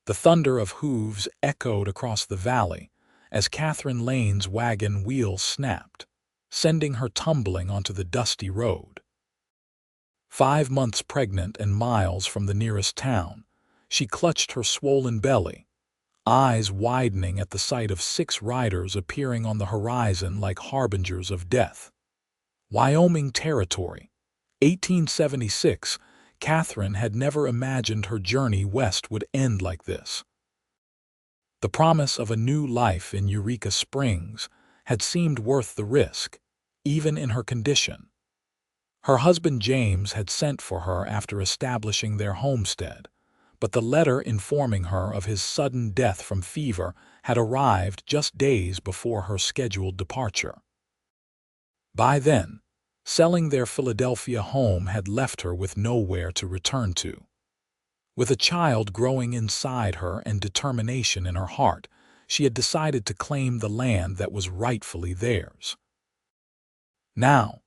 The thunder of hooves echoed across the valley as Catherine Lane's wagon wheels snapped, sending her tumbling onto the dusty road. 5 months pregnant and miles from the nearest town, she clutched her swollen belly, eyes widening at the sight of 6 riders appearing on the horizon like harbingers of death. Wyoming Territory, 1876. Catherine had never imagined her journey west would end like this. The promise of a new life in Eureka Springs had seemed worth the risk, even in her condition. Her husband James had sent for her after establishing their homestead, but the letter informing her of his sudden death from fever had arrived just days before her scheduled departure. By then, selling their Philadelphia home had left her with nowhere to return to. With a child growing inside her and determination in her heart, she had decided to claim the land that was rightfully theirs. Now,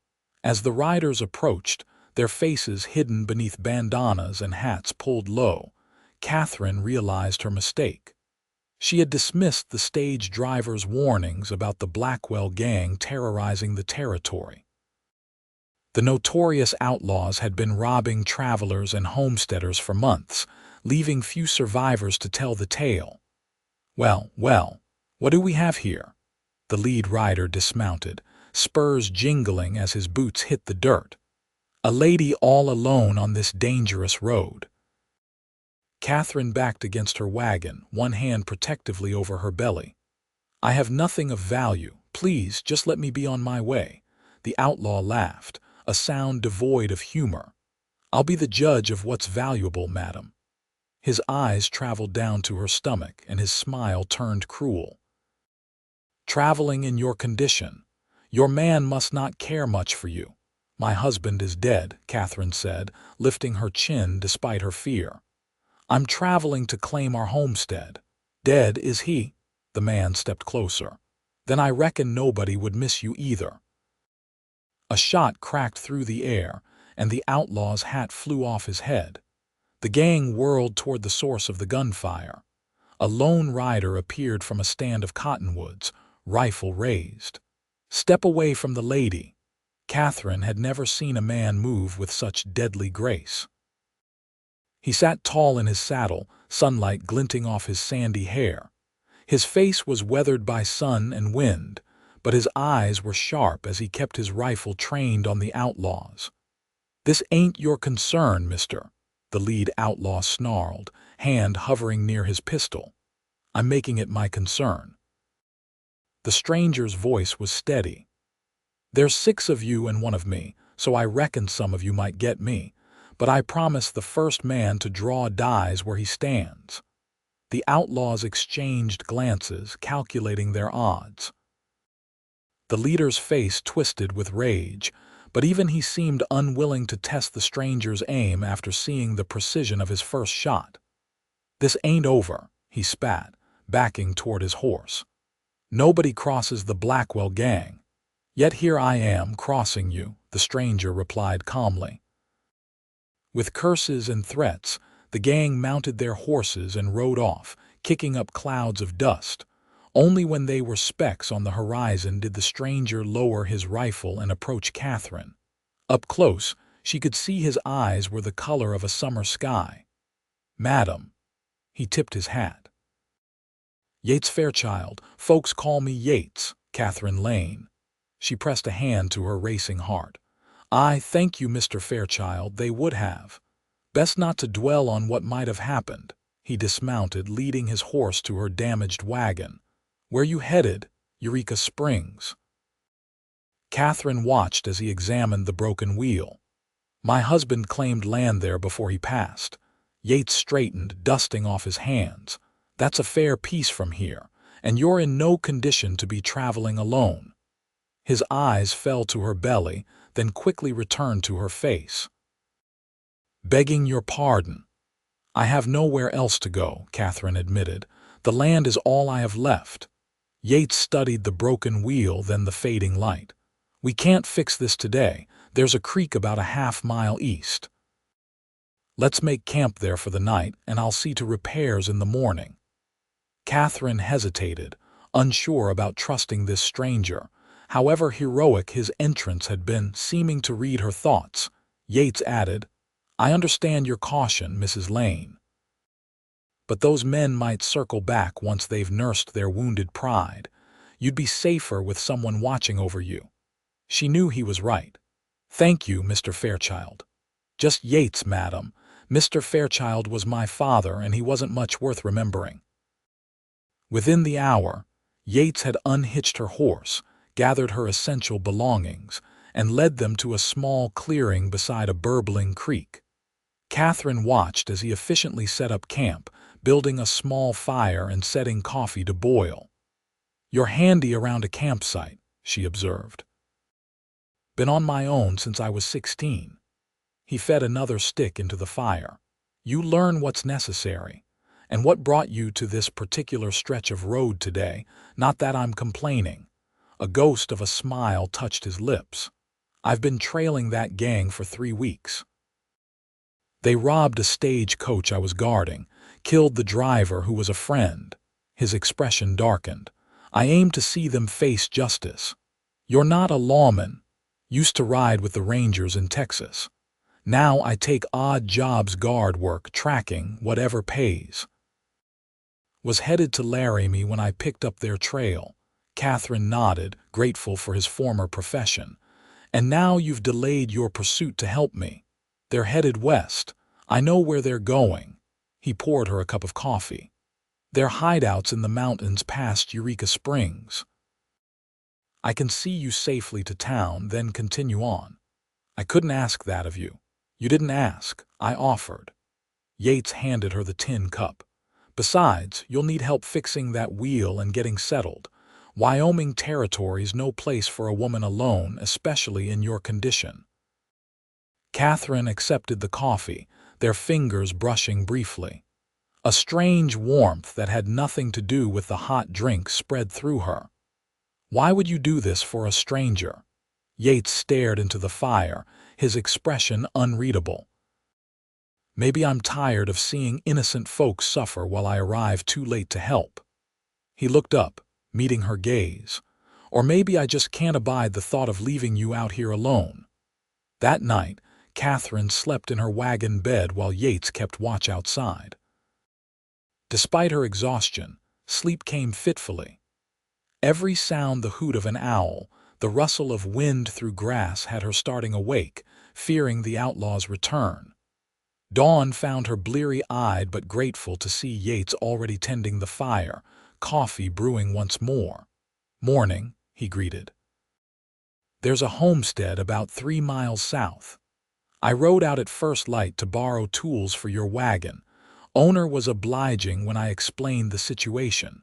as the riders approached, their faces hidden beneath bandanas and hats pulled low, Catherine realized her mistake. She had dismissed the stage driver's warnings about the Blackwell gang terrorizing the territory. The notorious Outlaws had been robbing travelers and homesteaders for months, leaving few survivors to tell the tale. Well, what do we have here? The lead rider dismounted, spurs jingling as his boots hit the dirt. A lady all alone on this dangerous road. Catherine backed against her wagon, one hand protectively over her belly. I have nothing of value. Please, just let me be on my way. The outlaw laughed, a sound devoid of humor. I'll be the judge of what's valuable, madam. His eyes traveled down to her stomach, and his smile turned cruel. Traveling in your condition, your man must not care much for you. My husband is dead, Catherine said, lifting her chin despite her fear. I'm traveling to claim our homestead. Dead is he? The man stepped closer. Then I reckon nobody would miss you either. A shot cracked through the air, and the outlaw's hat flew off his head. The gang whirled toward the source of the gunfire. A lone rider appeared from a stand of cottonwoods, rifle raised. Step away from the lady. Catherine had never seen a man move with such deadly grace. He sat tall in his saddle, sunlight glinting off his sandy hair. His face was weathered by sun and wind, but his eyes were sharp as he kept his rifle trained on the outlaws. This ain't your concern, mister, the lead outlaw snarled, hand hovering near his pistol. I'm making it my concern. The stranger's voice was steady. There's 6 of you and 1 of me, so I reckon some of you might get me, but I promise the first man to draw dies where he stands. The outlaws exchanged glances, calculating their odds. The leader's face twisted with rage, but even he seemed unwilling to test the stranger's aim after seeing the precision of his first shot. This ain't over, he spat, backing toward his horse. Nobody crosses the Blackwell gang. Yet here I am crossing you, the stranger replied calmly. With curses and threats, the gang mounted their horses and rode off, kicking up clouds of dust. Only when they were specks on the horizon did the stranger lower his rifle and approach Catherine. Up close, she could see his eyes were the color of a summer sky. Madam. He tipped his hat. Yates Fairchild, folks call me Yates, Catherine Lane. She pressed a hand to her racing heart. I thank you, Mr. Fairchild, they would have. Best not to dwell on what might have happened. He dismounted, leading his horse to her damaged wagon. Where you headed? Eureka Springs. Catherine watched as he examined the broken wheel. My husband claimed land there before he passed. Yates straightened, dusting off his hands. That's a fair piece from here, and you're in no condition to be traveling alone. His eyes fell to her belly, then quickly returned to her face. Begging your pardon. I have nowhere else to go, Catherine admitted. The land is all I have left. Yates studied the broken wheel, then the fading light. We can't fix this today. There's a creek about a half-mile east. Let's make camp there for the night, and I'll see to repairs in the morning." Catherine hesitated, unsure about trusting this stranger. However heroic his entrance had been, seeming to read her thoughts. Yates added, "I understand your caution, Mrs. Lane. But those men might circle back once they've nursed their wounded pride. You'd be safer with someone watching over you." She knew he was right. "Thank you, Mr. Fairchild." "Just Yates, madam. Mr. Fairchild was my father, and he wasn't much worth remembering." Within the hour, Yates had unhitched her horse, gathered her essential belongings, and led them to a small clearing beside a burbling creek. Catherine watched as he efficiently set up camp, building a small fire and setting coffee to boil. "You're handy around a campsite," she observed. "Been on my own since I was 16. He fed another stick into the fire. "You learn what's necessary. And what brought you to this particular stretch of road today? Not that I'm complaining." A ghost of a smile touched his lips. "I've been trailing that gang for 3 weeks. They robbed a stagecoach I was guarding, killed the driver who was a friend." His expression darkened. "I aim to see them face justice. You're not a lawman. Used to ride with the Rangers in Texas. Now I take odd jobs, guard work, tracking, whatever pays." "Was headed to Laramie when I picked up their trail." Catherine nodded, grateful for his former profession. "And now you've delayed your pursuit to help me. They're headed west. I know where they're going." He poured her a cup of coffee. "Their hideouts in the mountains past Eureka Springs. I can see you safely to town, then continue on." "I couldn't ask that of you." "You didn't ask. I offered." Yates handed her the tin cup. "Besides, you'll need help fixing that wheel and getting settled. Wyoming Territory's no place for a woman alone, especially in your condition." Catherine accepted the coffee, their fingers brushing briefly. A strange warmth that had nothing to do with the hot drink spread through her. "Why would you do this for a stranger?" Yates stared into the fire, his expression unreadable. "Maybe I'm tired of seeing innocent folks suffer while I arrive too late to help." He looked up, meeting her gaze. "Or maybe I just can't abide the thought of leaving you out here alone." That night, Catherine slept in her wagon bed while Yates kept watch outside. Despite her exhaustion, sleep came fitfully. Every sound, the hoot of an owl, the rustle of wind through grass, had her starting awake, fearing the Outlaws' return. Dawn found her bleary-eyed but grateful to see Yates already tending the fire, coffee brewing once more. "Morning," he greeted. "There's a homestead about 3 miles south. I rode out at first light to borrow tools for your wagon. Owner was obliging when I explained the situation."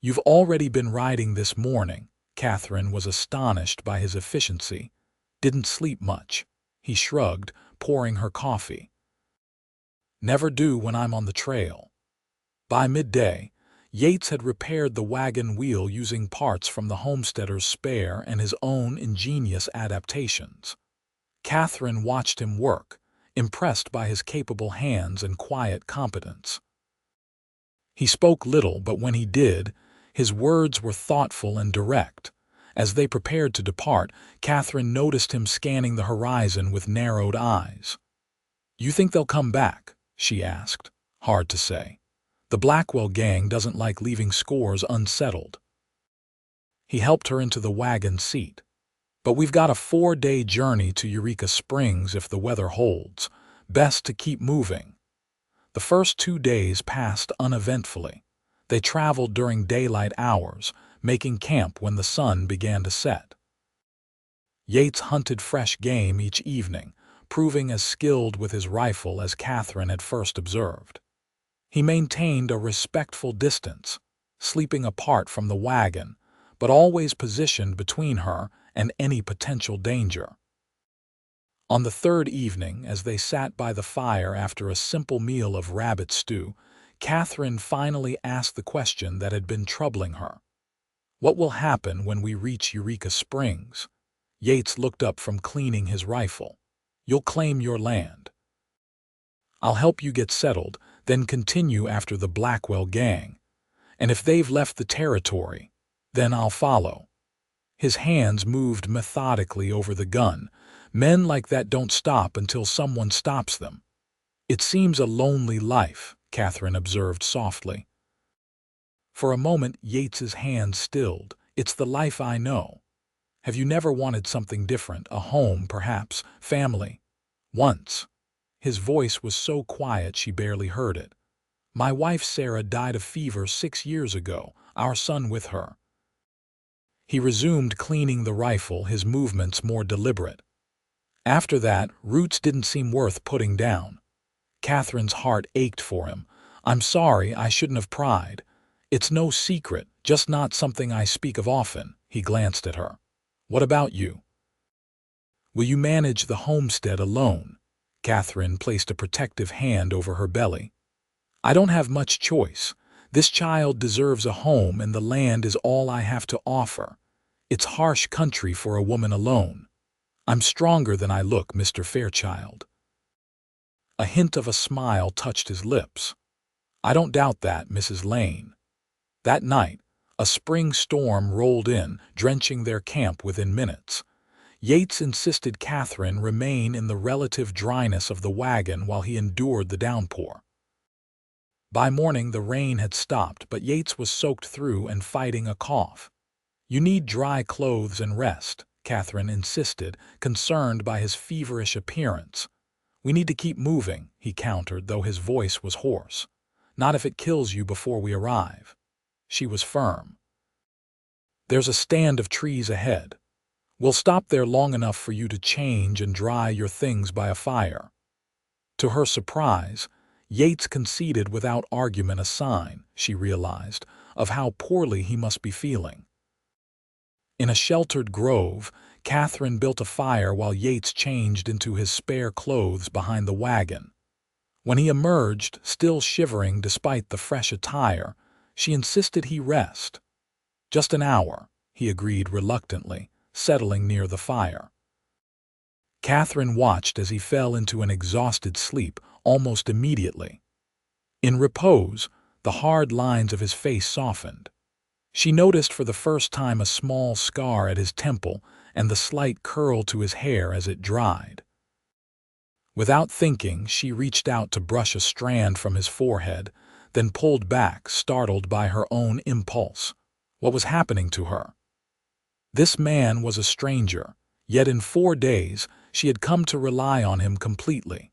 "You've already been riding this morning." Catherine was astonished by his efficiency. "Didn't sleep much." He shrugged, pouring her coffee. "Never do when I'm on the trail." By midday, Yates had repaired the wagon wheel using parts from the homesteader's spare and his own ingenious adaptations. Catherine watched him work, impressed by his capable hands and quiet competence. He spoke little, but when he did, his words were thoughtful and direct. As they prepared to depart, Catherine noticed him scanning the horizon with narrowed eyes. "You think they'll come back?" she asked. "Hard to say. The Blackwell gang doesn't like leaving scores unsettled." He helped her into the wagon seat. "But we've got a 4-day journey to Eureka Springs if the weather holds. Best to keep moving." The first 2 days passed uneventfully. They traveled during daylight hours, making camp when the sun began to set. Yates hunted fresh game each evening, proving as skilled with his rifle as Catherine had first observed. He maintained a respectful distance, sleeping apart from the wagon, but always positioned between her and any potential danger. On the 3rd evening, as they sat by the fire after a simple meal of rabbit stew, Catherine finally asked the question that had been troubling her. "What will happen when we reach Eureka Springs?" Yates looked up from cleaning his rifle. "You'll claim your land." I'll help you get settled, then continue after the Blackwell gang. And if they've left the territory, then I'll follow." His hands moved methodically over the gun. Men like that don't stop until someone stops them. "It seems a lonely life," Catherine observed softly. For a moment, Yates's hands stilled. "It's the life I know. Have you never wanted something different? A home, perhaps, family?" "Once." His voice was so quiet she barely heard it. "My wife Sarah died of fever 6 years ago, our son with her." He resumed cleaning the rifle, his movements more deliberate. After that, roots didn't seem worth putting down. Catherine's heart ached for him. "I'm sorry, I shouldn't have pried. It's no secret, just not something I speak of often." He glanced at her. "What about you? Will you manage the homestead alone?" Catherine placed a protective hand over her belly. "I don't have much choice. This child deserves a home, and the land is all I have to offer. It's harsh country for a woman alone. I'm stronger than I look, Mr. Fairchild." A hint of a smile touched his lips. "I don't doubt that, Mrs. Lane." That night, a spring storm rolled in, drenching their camp within minutes. Yates insisted Catherine remain in the relative dryness of the wagon while he endured the downpour. By morning the rain had stopped, but Yates was soaked through and fighting a cough. "You need dry clothes and rest," Catherine insisted, concerned by his feverish appearance. "We need to keep moving," he countered, though his voice was hoarse. "Not if it kills you before we arrive." She was firm. "There's a stand of trees ahead. We'll stop there long enough for you to change and dry your things by a fire." To her surprise, Yates conceded without argument, a sign, she realized, of how poorly he must be feeling. In a sheltered grove, Catherine built a fire while Yates changed into his spare clothes behind the wagon. When he emerged, still shivering despite the fresh attire, she insisted he rest. "Just an hour," he agreed reluctantly, settling near the fire. Catherine watched as he fell into an exhausted sleep almost immediately. In repose, the hard lines of his face softened. She noticed for the first time a small scar at his temple and the slight curl to his hair as it dried. Without thinking, she reached out to brush a strand from his forehead, then pulled back, startled by her own impulse. What was happening to her? This man was a stranger, yet in 4 days she had come to rely on him completely.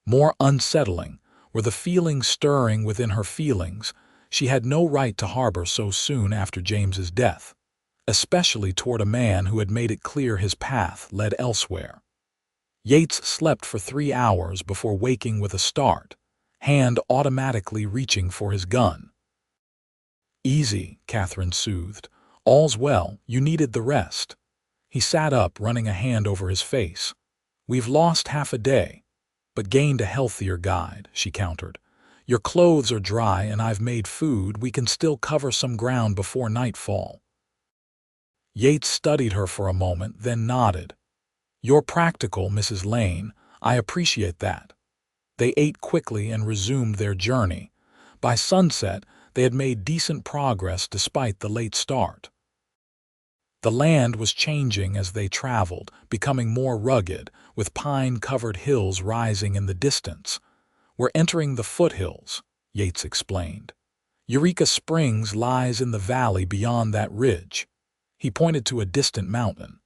More unsettling were the feelings stirring within her feelings. She had no right to harbor so soon after James's death, especially toward a man who had made it clear his path led elsewhere. Yates slept for 3 hours before waking with a start, hand automatically reaching for his gun. "Easy," Catherine soothed. "All's well, you needed the rest." He sat up, running a hand over his face. "We've lost half a day, but gained a healthier guide," she countered. "Your clothes are dry and I've made food. We can still cover some ground before nightfall." Yates studied her for a moment, then nodded. "You're practical, Mrs. Lane. I appreciate that." They ate quickly and resumed their journey. By sunset, they had made decent progress despite the late start. The land was changing as they traveled, becoming more rugged, with pine-covered hills rising in the distance. "We're entering the foothills," Yates explained. "Eureka Springs lies in the valley beyond that ridge." He pointed to a distant mountain.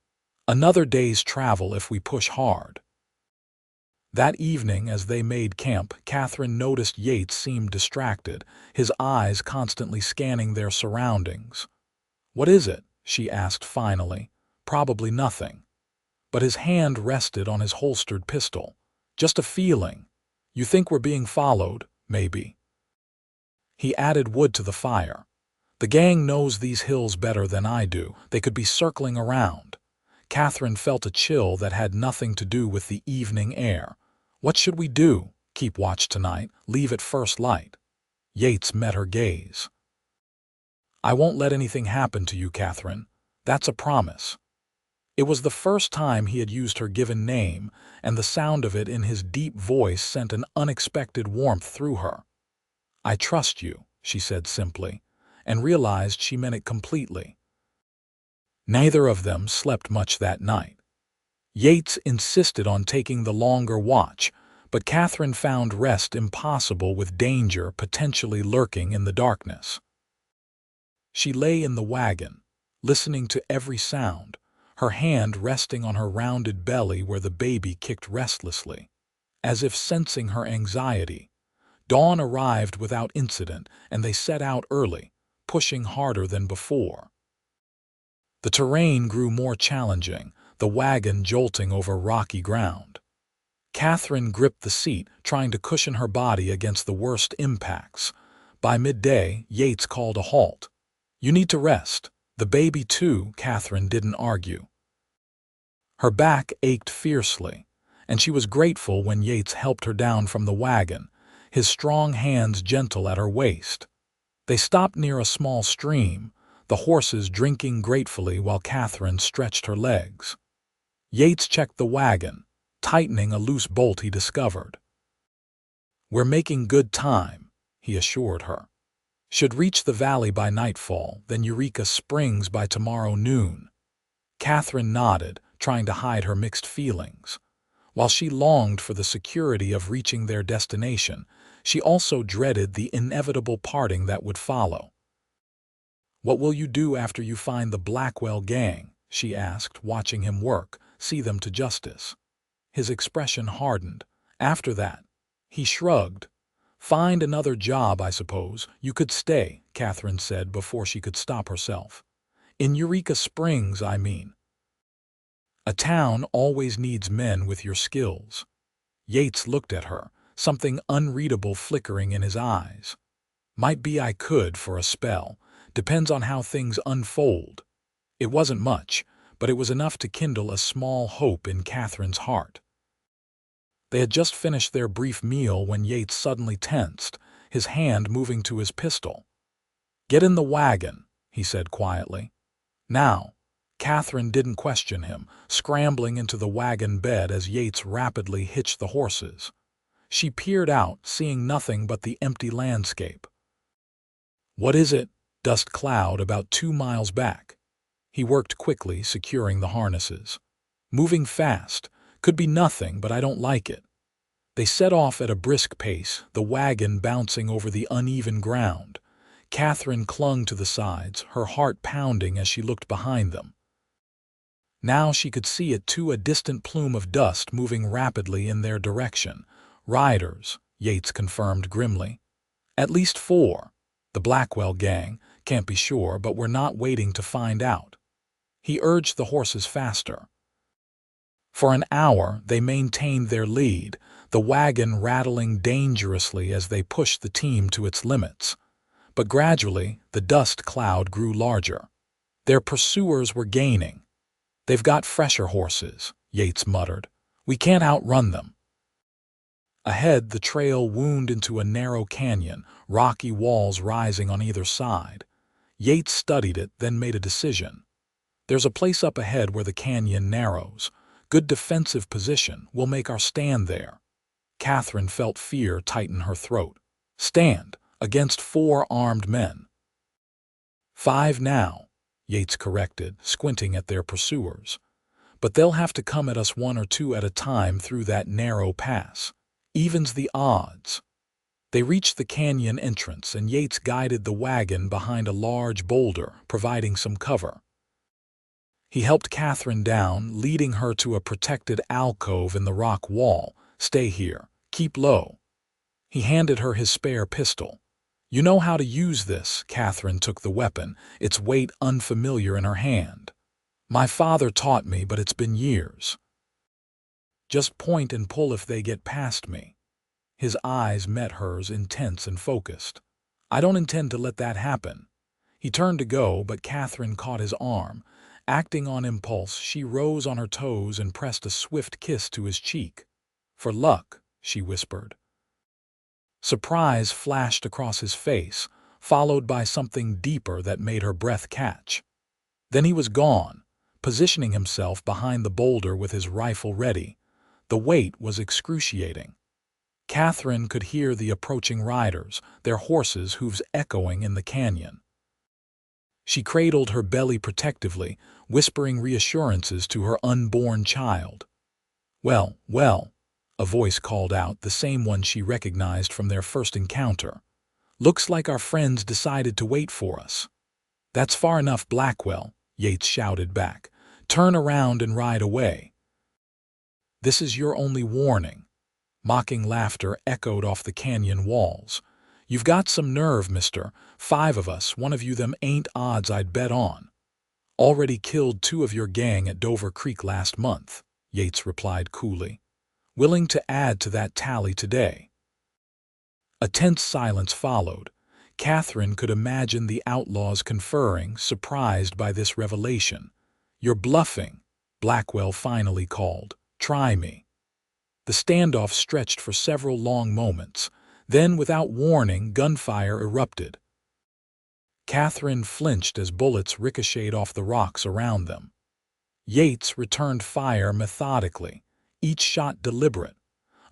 "Another day's travel if we push hard." That evening, as they made camp, Catherine noticed Yates seemed distracted, his eyes constantly scanning their surroundings. "What is it?" she asked finally. "Probably nothing." But his hand rested on his holstered pistol. "Just a feeling. You think we're being followed, maybe." He added wood to the fire. "The gang knows these hills better than I do. They could be circling around." Catherine felt a chill that had nothing to do with the evening air. "What should we do? Keep watch tonight? Leave at first light?" Yates met her gaze. "I won't let anything happen to you, Catherine. That's a promise." It was the first time he had used her given name, and the sound of it in his deep voice sent an unexpected warmth through her. "I trust you," she said simply, and realized she meant it completely. Neither of them slept much that night. Yates insisted on taking the longer watch, but Catherine found rest impossible with danger potentially lurking in the darkness. She lay in the wagon, listening to every sound, her hand resting on her rounded belly where the baby kicked restlessly. As if sensing her anxiety, dawn arrived without incident, and they set out early, pushing harder than before. The terrain grew more challenging, the wagon jolting over rocky ground. Catherine gripped the seat, trying to cushion her body against the worst impacts. By midday, Yates called a halt. "You need to rest. The baby too," Catherine didn't argue. Her back ached fiercely, and she was grateful when Yates helped her down from the wagon, his strong hands gentle at her waist. They stopped near a small stream, the horses drinking gratefully while Catherine stretched her legs. Yates checked the wagon, tightening a loose bolt he discovered. "We're making good time," he assured her. "Should reach the valley by nightfall, then Eureka Springs by tomorrow noon." Catherine nodded, trying to hide her mixed feelings. While she longed for the security of reaching their destination, she also dreaded the inevitable parting that would follow. "What will you do after you find the Blackwell gang?" she asked, watching him work, see them to justice. His expression hardened. "After that?" He shrugged. "Find another job, I suppose. You could stay," Catherine said before she could stop herself. "In Eureka Springs, I mean. A town always needs men with your skills." Yates looked at her, something unreadable flickering in his eyes. "Might be I could for a spell. Depends on how things unfold." It wasn't much, but it was enough to kindle a small hope in Catherine's heart. They had just finished their brief meal when Yates suddenly tensed, his hand moving to his pistol. "Get in the wagon," he said quietly. "Now." Catherine didn't question him, scrambling into the wagon bed as Yates rapidly hitched the horses. She peered out, seeing nothing but the empty landscape. "What is it?" Dust cloud about 2 miles back. He worked quickly, securing the harnesses. "Moving fast. Could be nothing, but I don't like it." They set off at a brisk pace, the wagon bouncing over the uneven ground. Catherine clung to the sides, her heart pounding as she looked behind them. Now she could see it too, a distant plume of dust moving rapidly in their direction. "Riders," Yates confirmed grimly. "At least 4. The Blackwell gang. Can't be sure, but we're not waiting to find out." He urged the horses faster. For an hour they maintained their lead, the wagon rattling dangerously as they pushed the team to its limits. But gradually the dust cloud grew larger. Their pursuers were gaining. "They've got fresher horses," Yates muttered. "We can't outrun them." Ahead, the trail wound into a narrow canyon, rocky walls rising on either side. Yates studied it, then made a decision. "There's a place up ahead where the canyon narrows. Good defensive position. We'll make our stand there." Catherine felt fear tighten her throat. "Stand against 4 armed men." "5 now," Yates corrected, squinting at their pursuers. "But they'll have to come at us 1 or 2 at a time through that narrow pass. Evens the odds." They reached the canyon entrance, and Yates guided the wagon behind a large boulder, providing some cover. He helped Catherine down, leading her to a protected alcove in the rock wall. "Stay here. Keep low." He handed her his spare pistol. "You know how to use this." Catherine took the weapon, its weight unfamiliar in her hand. "My father taught me, but it's been years." "Just point and pull if they get past me." His eyes met hers, intense and focused. "I don't intend to let that happen." He turned to go, but Catherine caught his arm. Acting on impulse, she rose on her toes and pressed a swift kiss to his cheek. "For luck," she whispered. Surprise flashed across his face, followed by something deeper that made her breath catch. Then he was gone, positioning himself behind the boulder with his rifle ready. The weight was excruciating. Catherine could hear the approaching riders, their horses' hooves echoing in the canyon. She cradled her belly protectively, whispering reassurances to her unborn child. "Well, well," a voice called out, the same one she recognized from their first encounter. "Looks like our friends decided to wait for us." "That's far enough, Blackwell," Yates shouted back. "Turn around and ride away." "This is your only warning." Mocking laughter echoed off the canyon walls. "You've got some nerve, mister. 5 of us, one of you them ain't odds I'd bet on." "Already killed 2 of your gang at Dover Creek last month," Yates replied coolly. "Willing to add to that tally today." A tense silence followed. Catherine could imagine the outlaws conferring, surprised by this revelation. "You're bluffing," Blackwell finally called. "Try me." The standoff stretched for several long moments. Then, without warning, gunfire erupted. Catherine flinched as bullets ricocheted off the rocks around them. Yates returned fire methodically, each shot deliberate.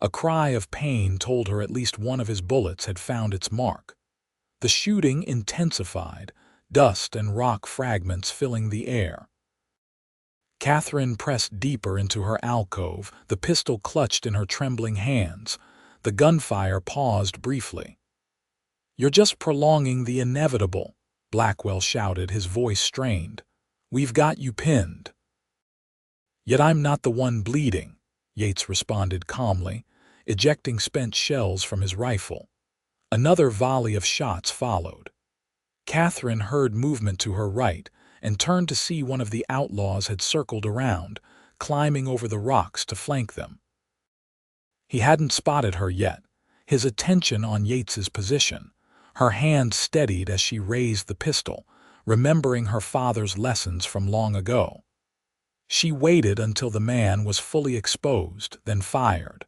A cry of pain told her at least one of his bullets had found its mark. The shooting intensified, dust and rock fragments filling the air. Catherine pressed deeper into her alcove, the pistol clutched in her trembling hands. The gunfire paused briefly. "You're just prolonging the inevitable," Blackwell shouted, his voice strained. "We've got you pinned." "Yet I'm not the one bleeding," Yates responded calmly, ejecting spent shells from his rifle. Another volley of shots followed. Catherine heard movement to her right and turned to see one of the outlaws had circled around, climbing over the rocks to flank them. He hadn't spotted her yet, his attention on Yates's position. Her hand steadied as she raised the pistol, remembering her father's lessons from long ago. She waited until the man was fully exposed, then fired.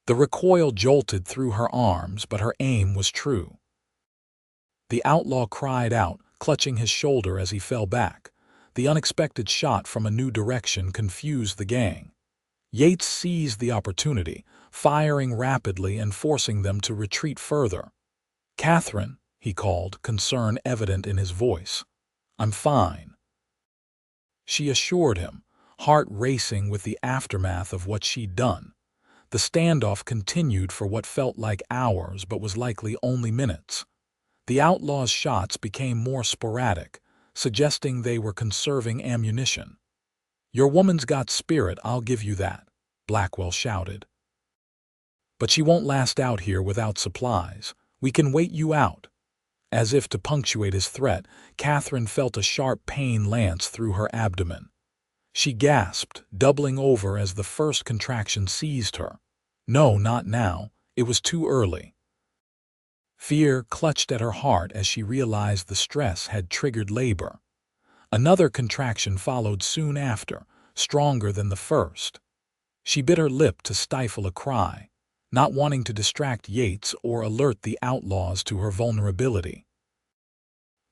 The recoil jolted through her arms, but her aim was true. The outlaw cried out, clutching his shoulder as he fell back. The unexpected shot from a new direction confused the gang. Yates seized the opportunity, firing rapidly and forcing them to retreat further. "Catherine," he called, concern evident in his voice. "I'm fine." She assured him, heart racing with the aftermath of what she'd done. The standoff continued for what felt like hours but was likely only minutes. The outlaws' shots became more sporadic, suggesting they were conserving ammunition. "Your woman's got spirit, I'll give you that," Blackwell shouted. "But she won't last out here without supplies. We can wait you out." As if to punctuate his threat, Catherine felt a sharp pain lance through her abdomen. She gasped, doubling over as the first contraction seized her. No, not now. It was too early. Fear clutched at her heart as she realized the stress had triggered labor. Another contraction followed soon after, stronger than the first. She bit her lip to stifle a cry, not wanting to distract Yates or alert the outlaws to her vulnerability.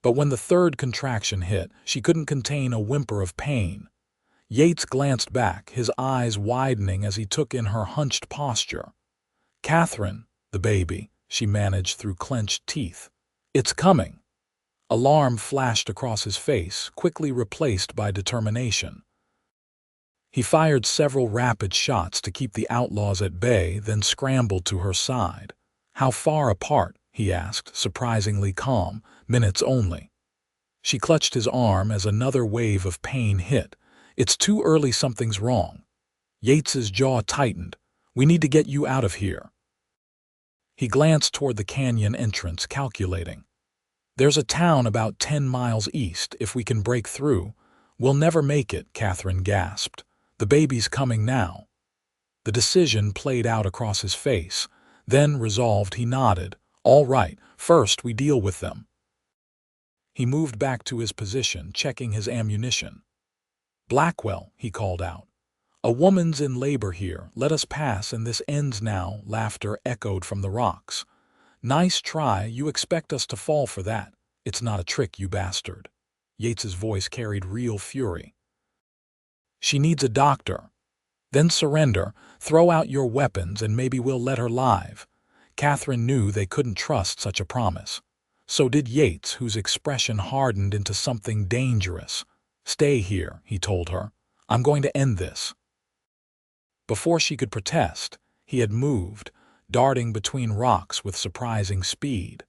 But when the third contraction hit, she couldn't contain a whimper of pain. Yates glanced back, his eyes widening as he took in her hunched posture. "Catherine, the baby," she managed through clenched teeth. "It's coming." Alarm flashed across his face, quickly replaced by determination. He fired several rapid shots to keep the outlaws at bay, then scrambled to her side. "How far apart?" he asked, surprisingly calm. "Minutes only." She clutched his arm as another wave of pain hit. "It's too early, something's wrong." Yates's jaw tightened. "We need to get you out of here." He glanced toward the canyon entrance, calculating. "There's a town about 10 miles east. If we can break through." "We'll never make it," Catherine gasped. "The baby's coming now." The decision played out across his face. Then, resolved, he nodded. "All right, first we deal with them." He moved back to his position, checking his ammunition. "Blackwell," he called out. "A woman's in labor here. Let us pass and this ends now." Laughter echoed from the rocks. "Nice try. You expect us to fall for that. It's not a trick, you bastard." Yates's voice carried real fury. She needs a doctor. Then surrender, throw out your weapons, and maybe we'll let her live. Catherine knew they couldn't trust such a promise. So did Yates, whose expression hardened into something dangerous. Stay here, he told her. I'm going to end this. Before she could protest, he had moved, darting between rocks with surprising speed.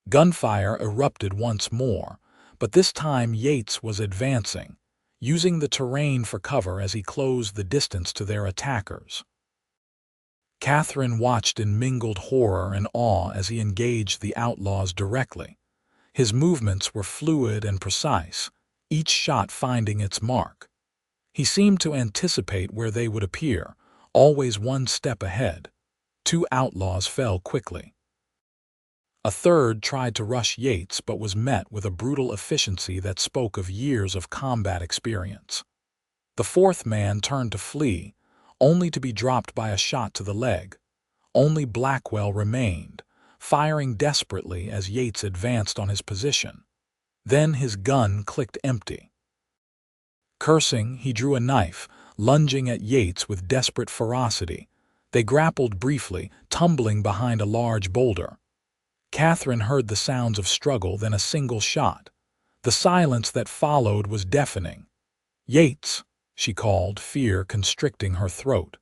Gunfire erupted once more, but this time Yates was advancing, using the terrain for cover as he closed the distance to their attackers. Catherine watched in mingled horror and awe as he engaged the outlaws directly. His movements were fluid and precise, each shot finding its mark. He seemed to anticipate where they would appear, always one step ahead. 2 outlaws fell quickly. A third tried to rush Yates but was met with a brutal efficiency that spoke of years of combat experience. The fourth man turned to flee, only to be dropped by a shot to the leg. Only Blackwell remained, firing desperately as Yates advanced on his position. Then his gun clicked empty. Cursing, he drew a knife, lunging at Yates with desperate ferocity. They grappled briefly, tumbling behind a large boulder. Catherine heard the sounds of struggle, then a single shot. The silence that followed was deafening. "Yates!" she called, fear constricting her throat.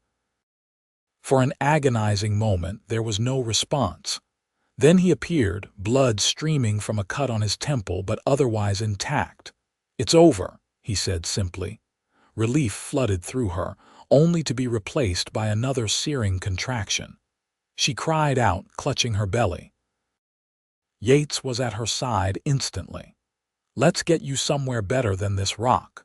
For an agonizing moment, there was no response. Then he appeared, blood streaming from a cut on his temple but otherwise intact. "It's over," he said simply. Relief flooded through her, only to be replaced by another searing contraction. She cried out, clutching her belly. Yates was at her side instantly. "Let's get you somewhere better than this rock."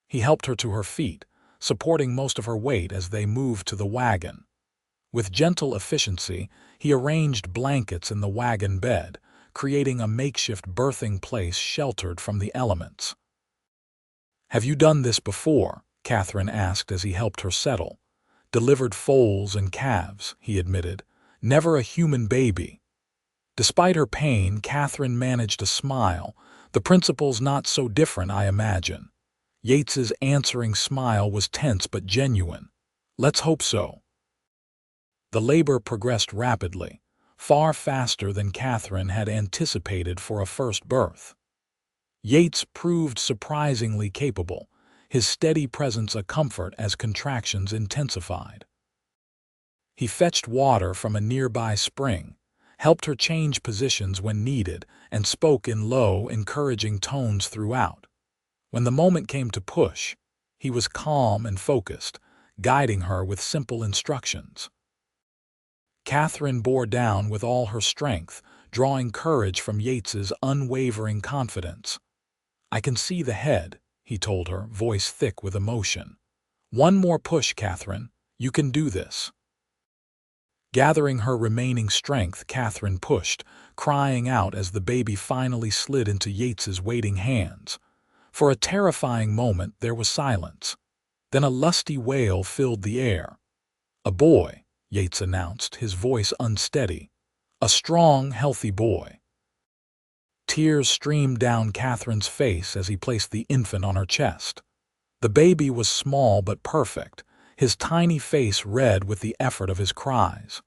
He helped her to her feet, supporting most of her weight as they moved to the wagon. With gentle efficiency, he arranged blankets in the wagon bed, creating a makeshift birthing place sheltered from the elements. "Have you done this before?" Catherine asked as he helped her settle. "Delivered foals and calves," he admitted. "Never a human baby." Despite her pain, Catherine managed a smile. "The principle's not so different, I imagine." Yates's answering smile was tense but genuine. "Let's hope so." The labor progressed rapidly, far faster than Catherine had anticipated for a first birth. Yates proved surprisingly capable, his steady presence a comfort as contractions intensified. He fetched water from a nearby spring, helped her change positions when needed, and spoke in low, encouraging tones throughout. When the moment came to push, he was calm and focused, guiding her with simple instructions. Catherine bore down with all her strength, drawing courage from Yates's unwavering confidence. "I can see the head," he told her, voice thick with emotion. "One more push, Catherine. You can do this." Gathering her remaining strength, Catherine pushed, crying out as the baby finally slid into Yates's waiting hands. For a terrifying moment, there was silence. Then a lusty wail filled the air. "A boy," Yates announced, his voice unsteady. "A strong, healthy boy." Tears streamed down Catherine's face as he placed the infant on her chest. The baby was small but perfect, his tiny face red with the effort of his cries.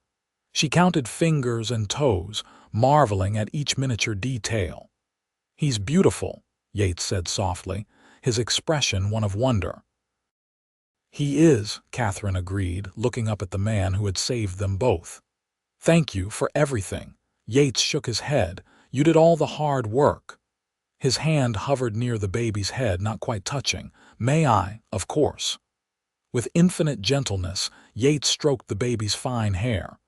She counted fingers and toes, marveling at each miniature detail. "He's beautiful," Yates said softly, his expression one of wonder. "He is," Catherine agreed, looking up at the man who had saved them both. "Thank you for everything." Yates shook his head. "You did all the hard work." His hand hovered near the baby's head, not quite touching. "May I?" "Of course." With infinite gentleness, Yates stroked the baby's fine hair.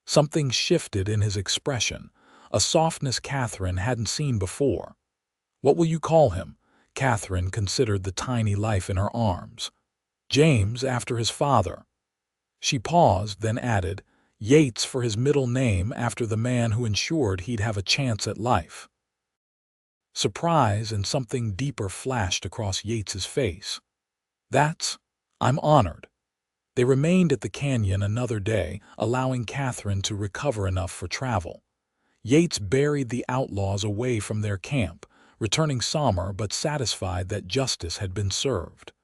Something shifted in his expression, a softness Catherine hadn't seen before. "What will you call him?" Catherine considered the tiny life in her arms. "James, after his father." She paused, then added, "Yates for his middle name, after the man who ensured he'd have a chance at life." Surprise and something deeper flashed across Yates's face. I'm honored." They remained at the canyon another day, allowing Catherine to recover enough for travel. Yates buried the outlaws away from their camp, returning somber but satisfied that justice had been served.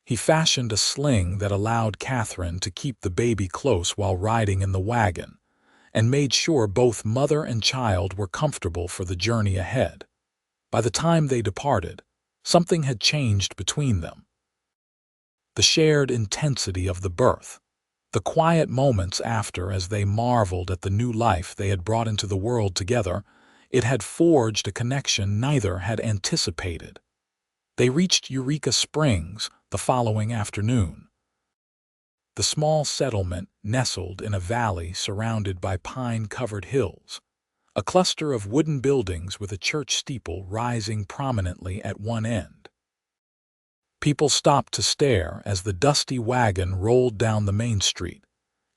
He fashioned a sling that allowed Catherine to keep the baby close while riding in the wagon, and made sure both mother and child were comfortable for the journey ahead. By the time they departed, something had changed between them. The shared intensity of the birth, the quiet moments after as they marveled at the new life they had brought into the world together, it had forged a connection neither had anticipated. They reached Eureka Springs the following afternoon. The small settlement nestled in a valley surrounded by pine-covered hills, a cluster of wooden buildings with a church steeple rising prominently at one end. People stopped to stare as the dusty wagon rolled down the main street,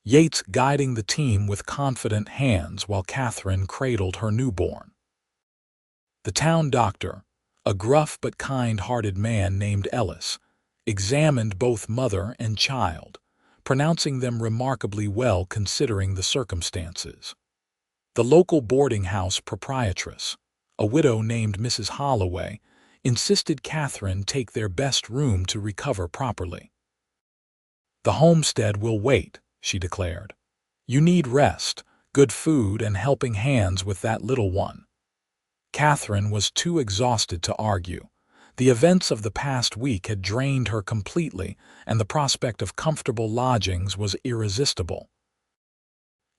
Yates guiding the team with confident hands while Catherine cradled her newborn. The town doctor, a gruff but kind-hearted man named Ellis, examined both mother and child, pronouncing them remarkably well considering the circumstances. The local boarding house proprietress, a widow named Mrs. Holloway, insisted Catherine take their best room to recover properly. "The homestead will wait," she declared. "You need rest, good food, and helping hands with that little one." Catherine was too exhausted to argue. The events of the past week had drained her completely, and the prospect of comfortable lodgings was irresistible.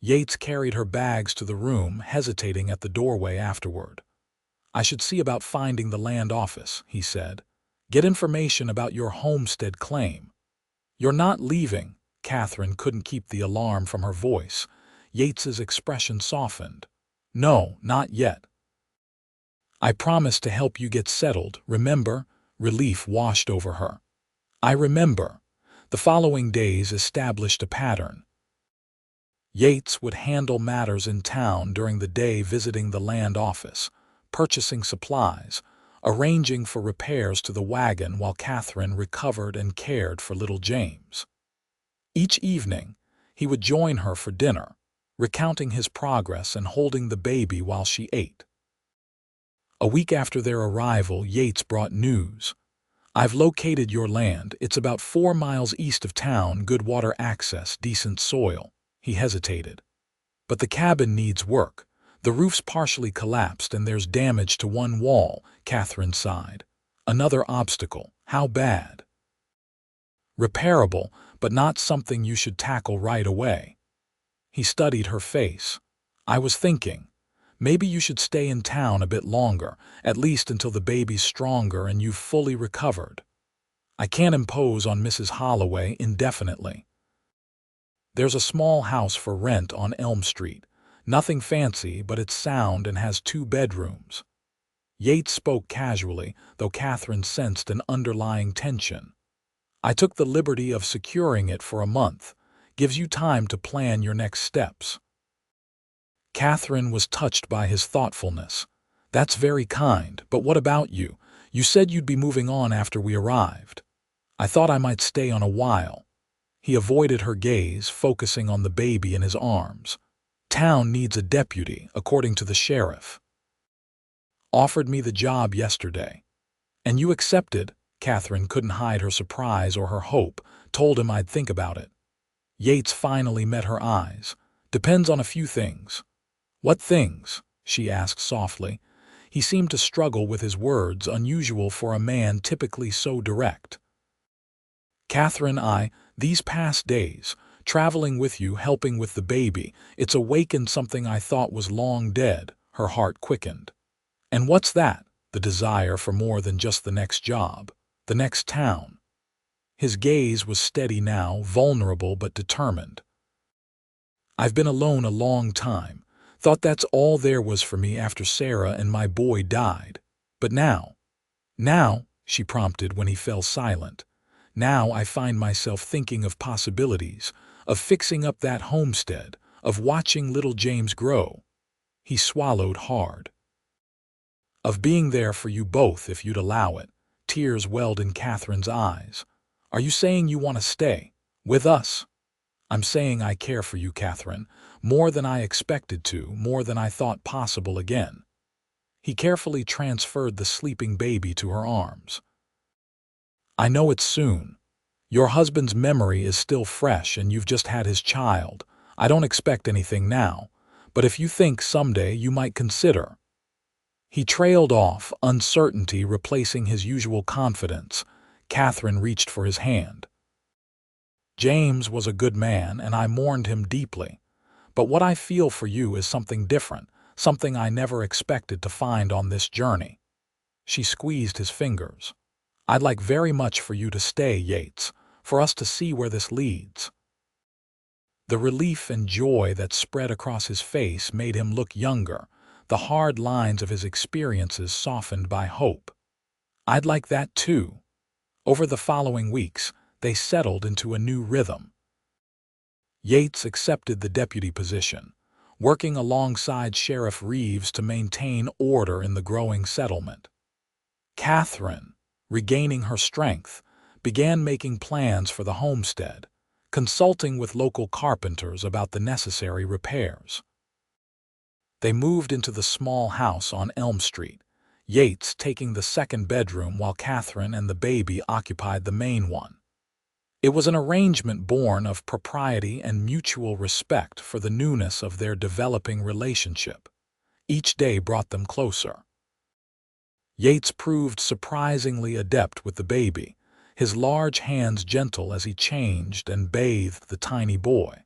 Yates carried her bags to the room, hesitating at the doorway afterward. "I should see about finding the land office," he said. "Get information about your homestead claim." "You're not leaving?" Catherine couldn't keep the alarm from her voice. Yates's expression softened. "No, not yet. I promised to help you get settled, remember?" Relief washed over her. "I remember." The following days established a pattern. Yates would handle matters in town during the day, visiting the land office, purchasing supplies, arranging for repairs to the wagon while Catherine recovered and cared for little James. Each evening, he would join her for dinner, recounting his progress and holding the baby while she ate. A week after their arrival, Yates brought news. "I've located your land. It's about 4 miles east of town, good water access, decent soil." He hesitated. "But the cabin needs work. The roof's partially collapsed and there's damage to one wall," Catherine sighed. "Another obstacle. How bad?" "Repairable, but not something you should tackle right away." He studied her face. "I was thinking, maybe you should stay in town a bit longer, at least until the baby's stronger and you've fully recovered. I can't impose on Mrs. Holloway indefinitely. There's a small house for rent on Elm Street. Nothing fancy, but it's sound and has 2 bedrooms." Yates spoke casually, though Catherine sensed an underlying tension. "I took the liberty of securing it for a month. Gives you time to plan your next steps." Catherine was touched by his thoughtfulness. "That's very kind, but what about you? You said you'd be moving on after we arrived." "I thought I might stay on a while." He avoided her gaze, focusing on the baby in his arms. "Town needs a deputy, according to the sheriff. Offered me the job yesterday." "And you accepted?" Catherine couldn't hide her surprise or her hope. "Told him I'd think about it." Yates finally met her eyes. "Depends on a few things." "What things?" she asked softly. He seemed to struggle with his words, unusual for a man typically so direct. "Catherine, these past days, traveling with you, helping with the baby, it's awakened something I thought was long dead." Her heart quickened. "And what's that?" "The desire for more than just the next job, the next town." His gaze was steady now, vulnerable but determined. "I've been alone a long time. Thought that's all there was for me after Sarah and my boy died. But now," she prompted when he fell silent. "Now I find myself thinking of possibilities, of fixing up that homestead, of watching little James grow." He swallowed hard. "Of being there for you both if you'd allow it." Tears welled in Catherine's eyes. "Are you saying you want to stay with us?" "I'm saying I care for you, Catherine, more than I expected to, more than I thought possible again." He carefully transferred the sleeping baby to her arms. "I know it's soon. Your husband's memory is still fresh and you've just had his child. I don't expect anything now, but if you think someday you might consider." He trailed off, uncertainty replacing his usual confidence. Catherine reached for his hand. "James was a good man and I mourned him deeply. But what I feel for you is something different, something I never expected to find on this journey." She squeezed his fingers. "I'd like very much for you to stay, Yates, for us to see where this leads." The relief and joy that spread across his face made him look younger, the hard lines of his experiences softened by hope. "I'd like that too." Over the following weeks, they settled into a new rhythm. Yates accepted the deputy position, working alongside Sheriff Reeves to maintain order in the growing settlement. Catherine, regaining her strength, began making plans for the homestead, consulting with local carpenters about the necessary repairs. They moved into the small house on Elm Street, Yates taking the second bedroom while Catherine and the baby occupied the main one. It was an arrangement born of propriety and mutual respect for the newness of their developing relationship. Each day brought them closer. Yates proved surprisingly adept with the baby, his large hands gentle as he changed and bathed the tiny boy.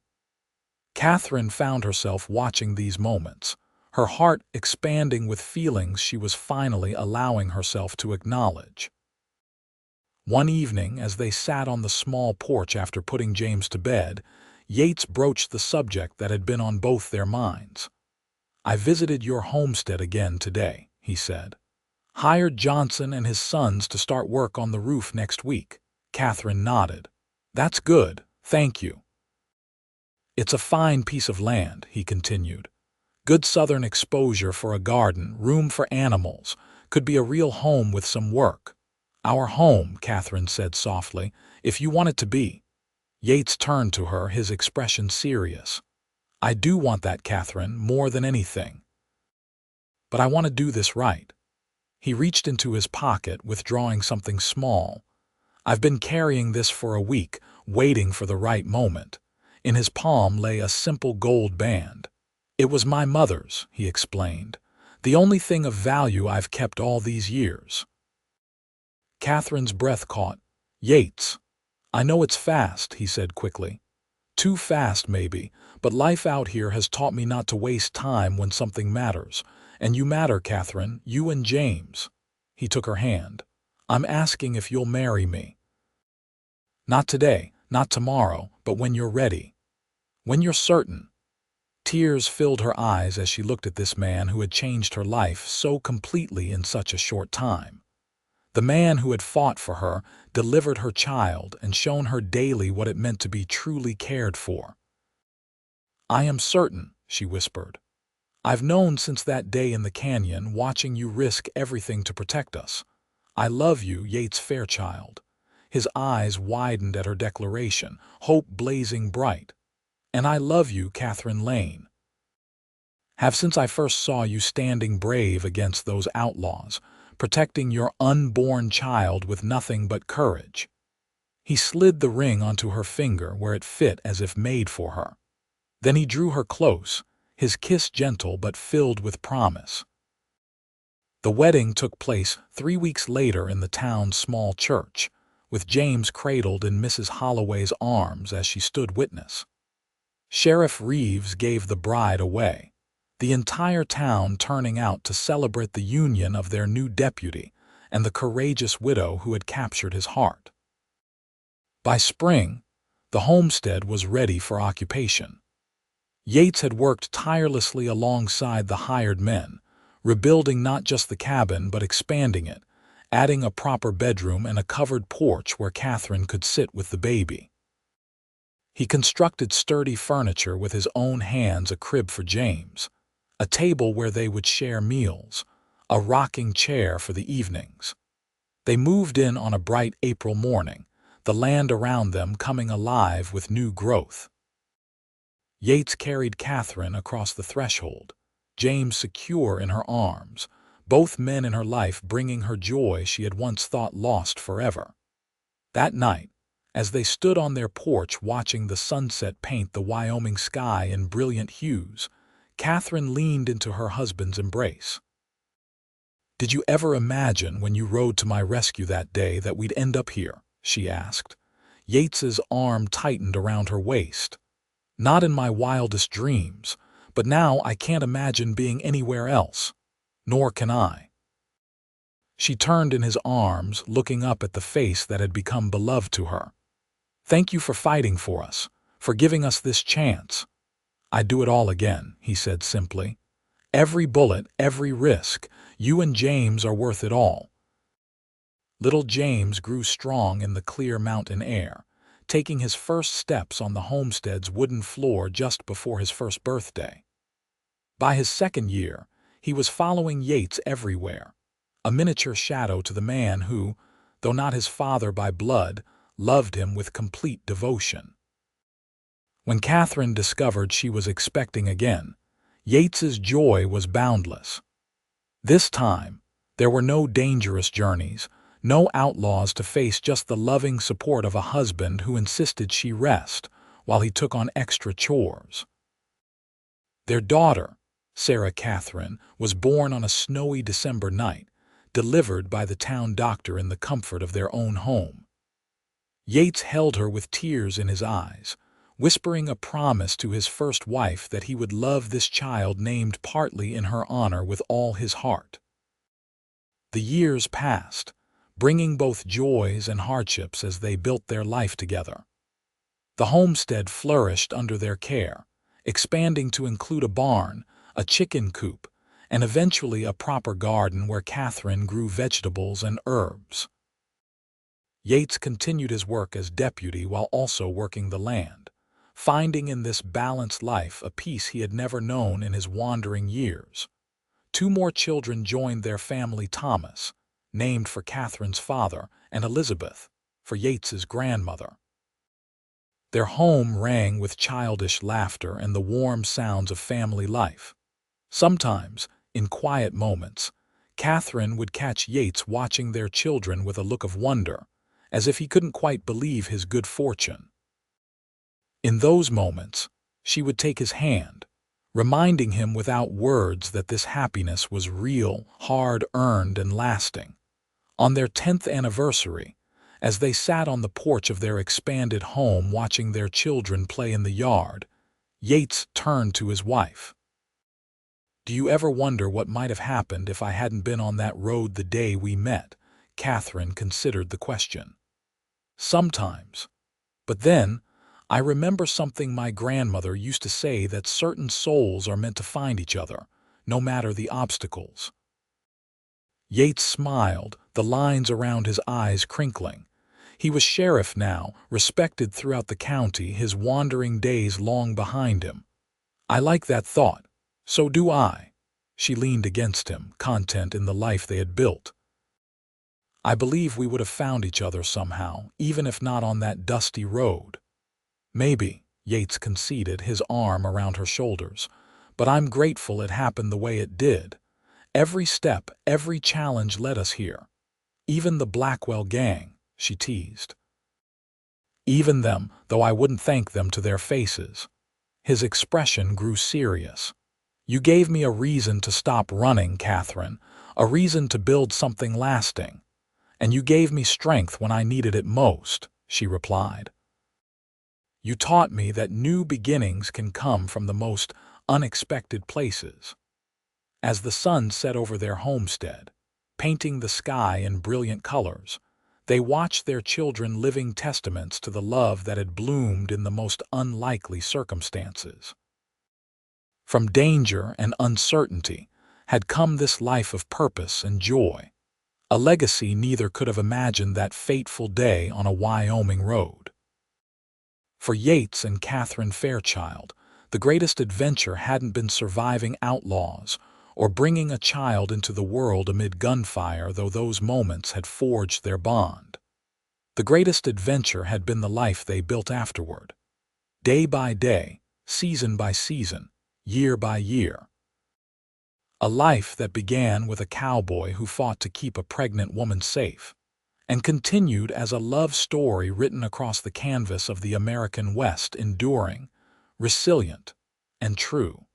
Catherine found herself watching these moments, her heart expanding with feelings she was finally allowing herself to acknowledge. One evening, as they sat on the small porch after putting James to bed, Yates broached the subject that had been on both their minds. "I visited your homestead again today," he said. "Hired Johnson and his sons to start work on the roof next week." Catherine nodded. "That's good, thank you." "It's a fine piece of land," he continued. "Good southern exposure for a garden, room for animals. Could be a real home with some work." "Our home," Catherine said softly, "if you want it to be." Yates turned to her, his expression serious. "I do want that, Catherine, more than anything. But I want to do this right." He reached into his pocket, withdrawing something small. "I've been carrying this for a week, waiting for the right moment." In his palm lay a simple gold band. "It was my mother's," he explained. "The only thing of value I've kept all these years." Catherine's breath caught. "Yates, I know it's fast," he said quickly. "Too fast, maybe, but life out here has taught me not to waste time when something matters. And you matter, Catherine, you and James." He took her hand. "I'm asking if you'll marry me. Not today, not tomorrow, but when you're ready. When you're certain." Tears filled her eyes as she looked at this man who had changed her life so completely in such a short time. The man who had fought for her, delivered her child, and shown her daily what it meant to be truly cared for. "I am certain," she whispered. "I've known since that day in the canyon, watching you risk everything to protect us. I love you, Yates Fairchild." His eyes widened at her declaration, hope blazing bright. "And I love you, Catherine Lane. Have since I first saw you standing brave against those outlaws, protecting your unborn child with nothing but courage." He slid the ring onto her finger where it fit as if made for her. Then he drew her close, his kiss gentle but filled with promise. The wedding took place 3 weeks later in the town's small church, with James cradled in Mrs. Holloway's arms as she stood witness. Sheriff Reeves gave the bride away, the entire town turning out to celebrate the union of their new deputy and the courageous widow who had captured his heart. By spring, the homestead was ready for occupation. Yates had worked tirelessly alongside the hired men, rebuilding not just the cabin but expanding it, adding a proper bedroom and a covered porch where Catherine could sit with the baby. He constructed sturdy furniture with his own hands, a crib for James, a table where they would share meals, a rocking chair for the evenings. They moved in on a bright April morning, the land around them coming alive with new growth. Yates carried Catherine across the threshold, James secure in her arms, both men in her life bringing her joy she had once thought lost forever. That night, as they stood on their porch watching the sunset paint the Wyoming sky in brilliant hues, Catherine leaned into her husband's embrace. "Did you ever imagine when you rode to my rescue that day that we'd end up here?" she asked. Yates's arm tightened around her waist. "Not in my wildest dreams, but now I can't imagine being anywhere else. Nor can I." She turned in his arms, looking up at the face that had become beloved to her. "Thank you for fighting for us, for giving us this chance." "I'd do it all again," he said simply. "Every bullet, every risk. You and James are worth it all." Little James grew strong in the clear mountain air, taking his first steps on the homestead's wooden floor just before his first birthday. By his second year, he was following Yates everywhere, a miniature shadow to the man who, though not his father by blood, loved him with complete devotion. When Catherine discovered she was expecting again, Yates's joy was boundless. This time, there were no dangerous journeys, no outlaws to face, just the loving support of a husband who insisted she rest while he took on extra chores. Their daughter, Sarah Catherine, was born on a snowy December night, delivered by the town doctor in the comfort of their own home. Yates held her with tears in his eyes, whispering a promise to his first wife that he would love this child named partly in her honor with all his heart. The years passed, bringing both joys and hardships as they built their life together. The homestead flourished under their care, expanding to include a barn, a chicken coop, and eventually a proper garden where Catherine grew vegetables and herbs. Yates continued his work as deputy while also working the land, finding in this balanced life a peace he had never known in his wandering years. 2 more children joined their family: Thomas, named for Catherine's father, and Elizabeth, for Yates's grandmother. Their home rang with childish laughter and the warm sounds of family life. Sometimes, in quiet moments, Catherine would catch Yates watching their children with a look of wonder, as if he couldn't quite believe his good fortune. In those moments, she would take his hand, reminding him without words that this happiness was real, hard-earned, and lasting. On their 10th anniversary, as they sat on the porch of their expanded home watching their children play in the yard, Yates turned to his wife. "Do you ever wonder what might have happened if I hadn't been on that road the day we met?" Catherine considered the question. "Sometimes. But then, I remember something my grandmother used to say, that certain souls are meant to find each other, no matter the obstacles." Yates smiled, the lines around his eyes crinkling. He was sheriff now, respected throughout the county, his wandering days long behind him. "I like that thought. So do I." She leaned against him, content in the life they had built. "I believe we would have found each other somehow, even if not on that dusty road." "Maybe," Yates conceded, his arm around her shoulders, "but I'm grateful it happened the way it did. Every step, every challenge led us here. Even the Blackwell gang," she teased. "Even them, though I wouldn't thank them to their faces." His expression grew serious. "You gave me a reason to stop running, Catherine, a reason to build something lasting. And you gave me strength when I needed it most," she replied. "You taught me that new beginnings can come from the most unexpected places." As the sun set over their homestead, painting the sky in brilliant colors, they watched their children, living testaments to the love that had bloomed in the most unlikely circumstances. From danger and uncertainty had come this life of purpose and joy, a legacy neither could have imagined that fateful day on a Wyoming road. For Yates and Catherine Fairchild, the greatest adventure hadn't been surviving outlaws or bringing a child into the world amid gunfire, though those moments had forged their bond. The greatest adventure had been the life they built afterward, day by day, season by season, year by year. A life that began with a cowboy who fought to keep a pregnant woman safe, and continued as a love story written across the canvas of the American West, enduring, resilient, and true.